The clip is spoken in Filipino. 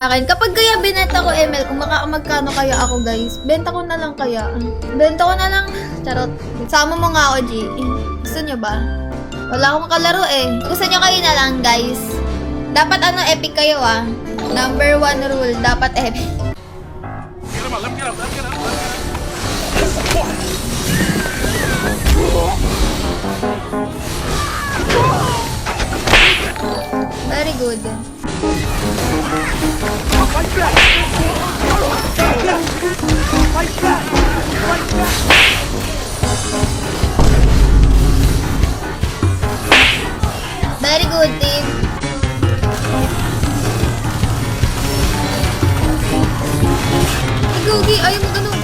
Akin. Kapag kaya binenta ko ML, kung magkano kaya ako guys, benta ko na lang kaya. Benta ko na lang. Charot. Sama mo nga ako, G. Gusto nyo ba? Wala akong kalaro eh. Gusto nyo kayo na lang guys. Dapat epic kayo ah. Number 1 rule, dapat epic. Get him out, let me get up, let me get up, let me get up. Very good. Fight back! Fight back! Fight back! Very good, team. Gogi, ayaw mo ganun.